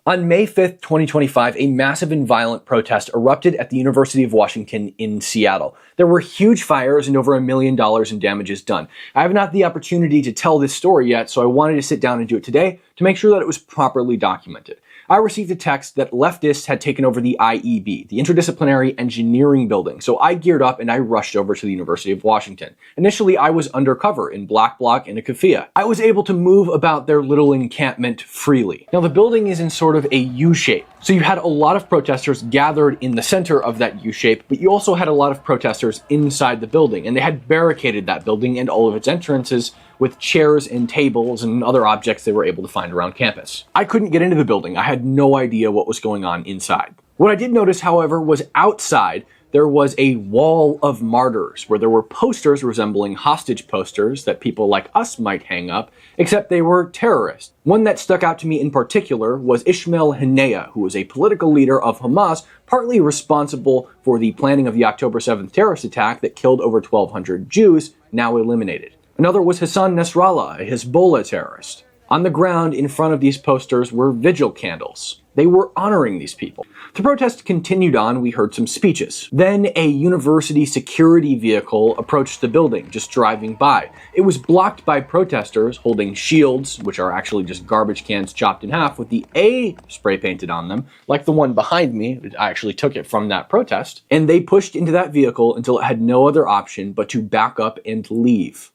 On May 5th, 2025, a massive and violent protest erupted at the University of Washington in Seattle. There were huge fires and over $1 million in damages done. I have not the opportunity to tell this story yet, so I wanted to sit down and do it today to make sure that it was properly documented. I received a text that leftists had taken over the IEB, the Interdisciplinary Engineering Building, so I geared up and I rushed over to the University of Washington. Initially, I was undercover in Black Bloc in a kafia. I was able to move about their little encampment freely. Now, the building is in sort of a U-shape, so you had a lot of protesters gathered in the center of that U-shape, but you also had a lot of protesters inside the building, and they had barricaded that building and all of its entrances with chairs and tables and other objects they were able to find around campus. I couldn't get into the building. I had no idea what was going on inside. What I did notice, however, was outside there was a wall of martyrs where there were posters resembling hostage posters that people like us might hang up, except they were terrorists. One that stuck out to me in particular was Ismail Haniyeh, who was a political leader of Hamas, partly responsible for the planning of the October 7th terrorist attack that killed over 1,200 Jews, now eliminated. Another was Hassan Nasrallah, a Hezbollah terrorist. On the ground in front of these posters were vigil candles. They were honoring these people. The protest continued on. We heard some speeches. Then a university security vehicle approached the building, just driving by. It was blocked by protesters holding shields, which are actually just garbage cans chopped in half with the A spray painted on them, like the one behind me. I actually took it from that protest. And they pushed into that vehicle until it had no other option but to back up and leave.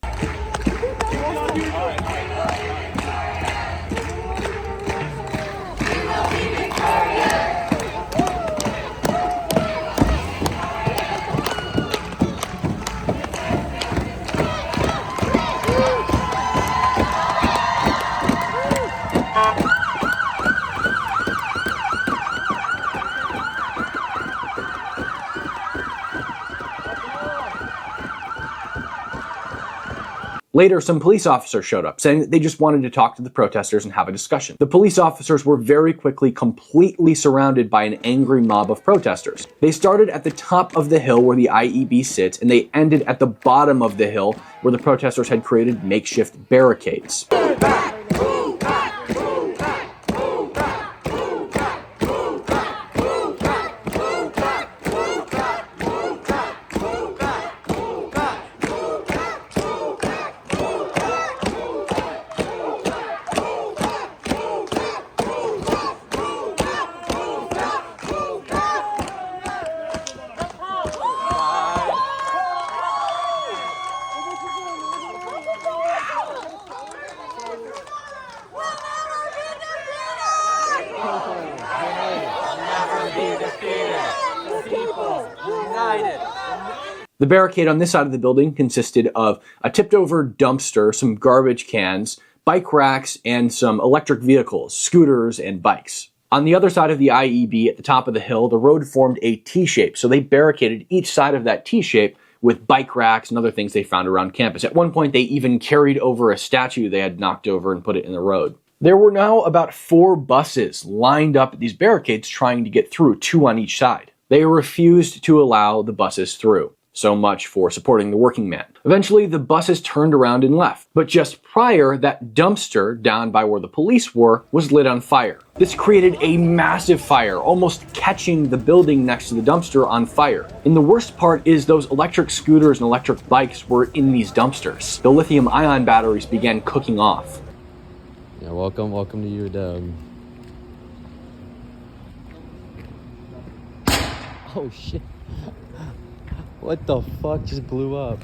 Later, some police officers showed up, saying that they just wanted to talk to the protesters and have a discussion. The police officers were very quickly completely surrounded by an angry mob of protesters. They started at the top of the hill where the IEB sits, and they ended at the bottom of the hill where the protesters had created makeshift barricades. The barricade on this side of the building consisted of a tipped-over dumpster, some garbage cans, bike racks, and some electric vehicles, scooters, and bikes. On the other side of the IEB, at the top of the hill, the road formed a T-shape, so they barricaded each side of that T-shape with bike racks and other things they found around campus. At one point, they even carried over a statue they had knocked over and put it in the road. There were now about 4 buses lined up at these barricades trying to get through, 2 on each side. They refused to allow the buses through. So much for supporting the working man. Eventually, the buses turned around and left. But just prior, that dumpster down by where the police were was lit on fire. This created a massive fire, almost catching the building next to the dumpster on fire. And the worst part is those electric scooters and electric bikes were in these dumpsters. The lithium-ion batteries began cooking off. Yeah, welcome to your dome. Oh shit. What the fuck just blew up?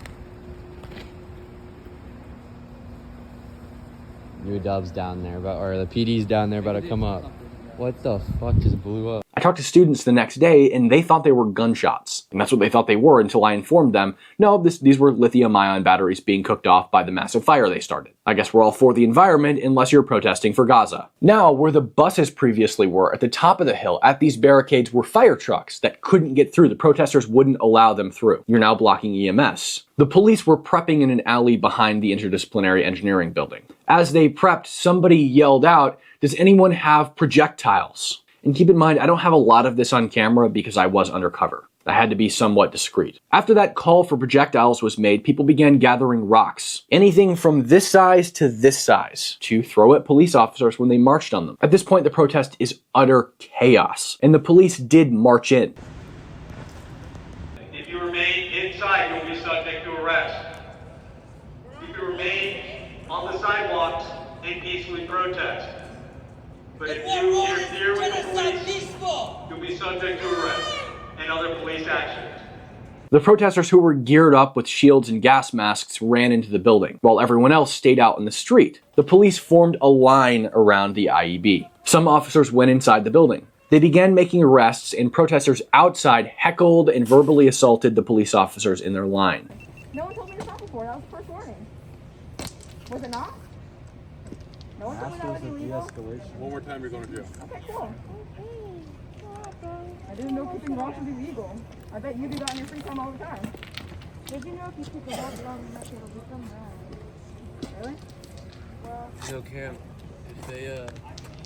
New Dub's down there, or the PD's down there about to come up. What the fuck just blew up? I talked to students the next day, and they thought they were gunshots. And that's what they thought they were until I informed them, no, these were lithium-ion batteries being cooked off by the massive fire they started. I guess we're all for the environment unless you're protesting for Gaza. Now, where the buses previously were, at the top of the hill, at these barricades were fire trucks that couldn't get through. The protesters wouldn't allow them through. You're now blocking EMS. The police were prepping in an alley behind the Interdisciplinary Engineering Building. As they prepped, somebody yelled out, "Does anyone have projectiles?" And keep in mind, I don't have a lot of this on camera because I was undercover. that had to be somewhat discreet. After that call for projectiles was made, people began gathering rocks, anything from this size, to throw at police officers when they marched on them. At this point, the protest is utter chaos, and the police did march in. If you remain inside, you'll be subject to arrest. You can remain on the sidewalks and peacefully protest. But if you interfere with the police, you'll be subject to arrest and other police actions. The protesters who were geared up with shields and gas masks ran into the building, while everyone else stayed out in the street. The police formed a line around the IEB. Some officers went inside the building. They began making arrests, and protesters outside heckled and verbally assaulted the police officers in their line. No one told me to stop before. That was the first warning. Was it not? No one told me that was illegal? Escalation. One more time, you're going to jail. Okay, cool. I didn't know keeping rocks was illegal. I bet you do that in your free time all the time. Did you know if you keep the rock long enough, it'll become bad? Really? Well, You know, Cam, if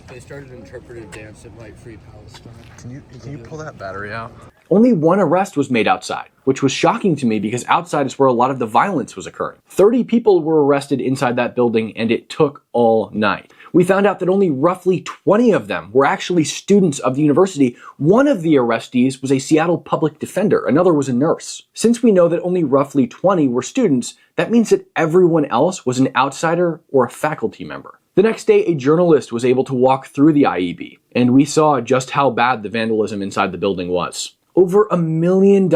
they started interpretive dance, it might free Palestine. Can you pull that battery out? Only one arrest was made outside, which was shocking to me because outside is where a lot of the violence was occurring. 30 people were arrested inside that building, and it took all night. We found out that only roughly 20 of them were actually students of the university. One of the arrestees was a Seattle public defender, another was a nurse. Since we know that only roughly 20 were students, that means that everyone else was an outsider or a faculty member. The next day, a journalist was able to walk through the IEB, and we saw just how bad the vandalism inside the building was. Over $1 million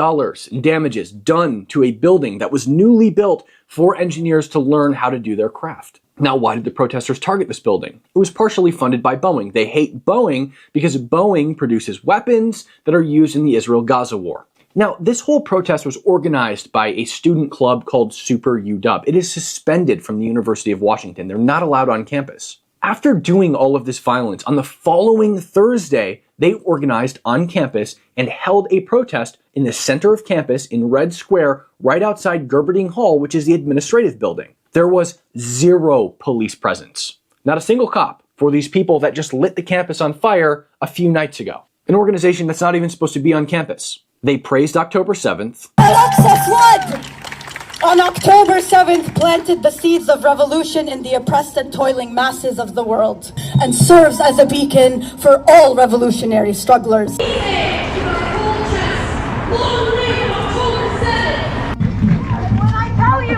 in damages done to a building that was newly built for engineers to learn how to do their craft. Now, why did the protesters target this building? It was partially funded by Boeing. They hate Boeing because Boeing produces weapons that are used in the Israel-Gaza war. Now, this whole protest was organized by a student club called Super UW. It is suspended from the University of Washington. They're not allowed on campus. After doing all of this violence, on the following Thursday, they organized on campus and held a protest in the center of campus in Red Square, right outside Gerberding Hall, which is the administrative building. There was zero police presence. Not a single cop for these people that just lit the campus on fire a few nights ago. An organization that's not even supposed to be on campus. They praised October 7th. Al-Aqsa flood on October 7th planted the seeds of revolution in the oppressed and toiling masses of the world and serves as a beacon for all revolutionary strugglers. When I tell you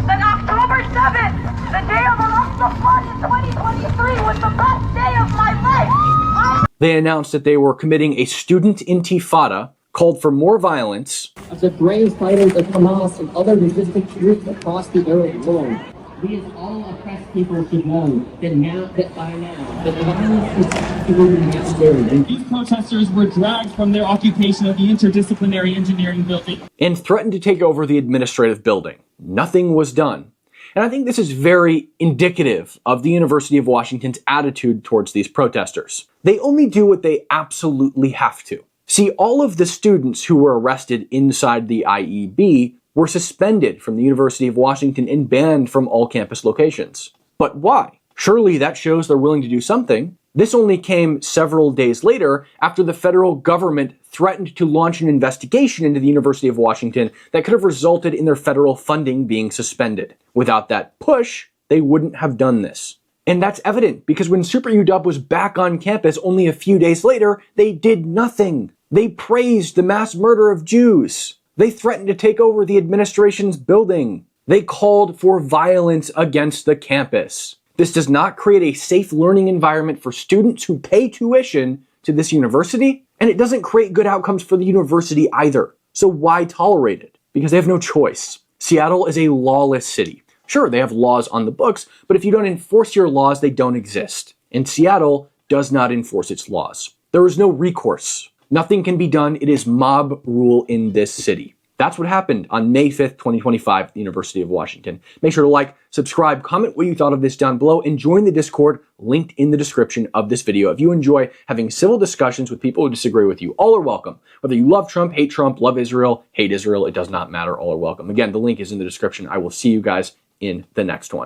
that October 7th, the day of Al-Aqsa flood in 2023, was the best day of my life, They announced that they were committing a student intifada, called for more violence, of the brave fighters of Hamas and other resistance groups across the Arab world. We as all oppressed people should know that by now, the violence is absolutely necessary. These protesters were dragged from their occupation of the interdisciplinary engineering building and threatened to take over the administrative building. Nothing was done. And I think this is very indicative of the University of Washington's attitude towards these protesters. They only do what they absolutely have to. See, all of the students who were arrested inside the IEB were suspended from the University of Washington and banned from all campus locations. But why? Surely that shows they're willing to do something. This only came several days later after the federal government threatened to launch an investigation into the University of Washington that could have resulted in their federal funding being suspended. Without that push, they wouldn't have done this. And that's evident because when Super UW was back on campus only a few days later, they did nothing. They praised the mass murder of Jews. They threatened to take over the administration's building. They called for violence against the campus. This does not create a safe learning environment for students who pay tuition to this university, and it doesn't create good outcomes for the university either. So why tolerate it? Because they have no choice. Seattle is a lawless city. Sure, they have laws on the books, but if you don't enforce your laws, they don't exist. And Seattle does not enforce its laws. There is no recourse. Nothing can be done. It is mob rule in this city. That's what happened on May 5th, 2025 at the University of Washington. Make sure to like, subscribe, comment what you thought of this down below, and join the Discord linked in the description of this video. If you enjoy having civil discussions with people who disagree with you, all are welcome. Whether you love Trump, love Israel, hate Israel, it does not matter. All are welcome. Again, the link is in the description. I will see you guys in the next one.